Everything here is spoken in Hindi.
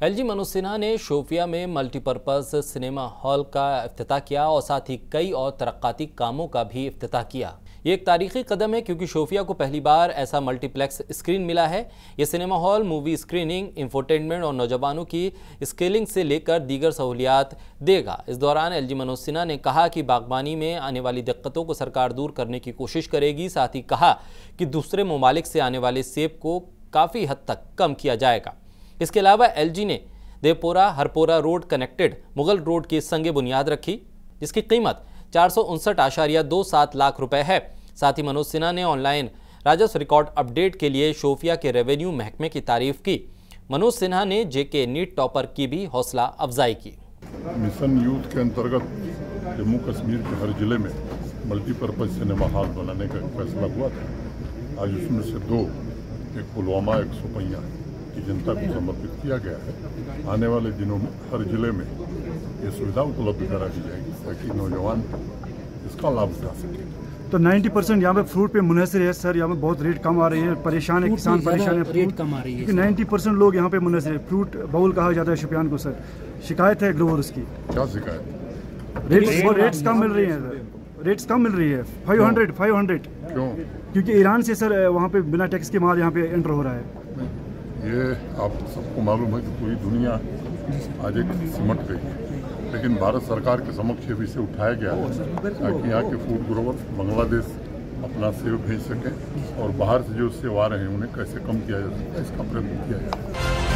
एलजी मनोज सिन्हा ने शोपियां में मल्टीपर्पज सिनेमा हॉल का इफ्तिताह किया और साथ ही कई और तरक्काती कामों का भी इफ्तिताह किया। ये एक तारीखी कदम है क्योंकि शोपियां को पहली बार ऐसा मल्टीप्लेक्स स्क्रीन मिला है। ये cinema hall movie screening, infotainment और नौजवानों की स्केलिंग से लेकर दीगर सहूलियात देगा। इस दौरान एलजी मनोज सिन्हा ने कहा कि बागबानी में आने वाली दिक्कतों को सरकार दूर करने की कोशिश करेगी। साथ ही कहा कि दूसरे ममालिक से आने वाले सेब को काफ़ी हद तक कम किया जाएगा। इसके अलावा एलजी ने Devpura Harpora road connected Mughal road की संगे बुनियाद रखी, जिसकी कीमत 459.27 लाख रुपए है। साथ ही मनोज सिन्हा ने ऑनलाइन राजस्व रिकॉर्ड अपडेट के लिए शोपियां के रेवेन्यू महकमे की तारीफ की। मनोज सिन्हा ने जेके नीट टॉपर की भी हौसला अफजाई की। मिशन यूथ के अंतर्गत जम्मू कश्मीर के हर जिले में मल्टीपर्पज सिनेमा हॉल बनाने का फैसला हुआ था। आज उसमें से दो, एक पुलवामा, एक सोपैया की जनता को समर्पित किया गया है। आने वाले दिनों में हर जिले में ये सुविधा उपलब्ध करा दी जाएगी ताकि नौजवान इसका लाभ उठा सकें। तो 90% यहाँ पे फ्रूट पे मुनहसर है सर। यहाँ पे बहुत रेट कम आ रही है, परेशान है किसान, परेशान है, रेट कम आ रही है। 90% लोग यहाँ पे मुनहसर है। फ्रूट बाउल कहा जाता है शोपियान को सर। शिकायत है ग्रोवर्स की। क्या शिकायत? रेट्स कम मिल रही है सर, रेट्स कम मिल रही है। 500 क्यों? क्योंकि ईरान से सर वहाँ पे बिना टैक्स के माल यहाँ पे एंटर हो रहा है। ये आप सबको मालूम है कि पूरी दुनिया आज एक सिमट गई है, लेकिन भारत सरकार के समक्ष ये विषय उठाया गया है ताकि यहाँ के फूड ग्रोवर बांग्लादेश अपना सेब भेज सकें और बाहर से जो सेब आ रहे हैं उन्हें कैसे कम किया जा सकता है, इसका प्रयत्न किया जाए।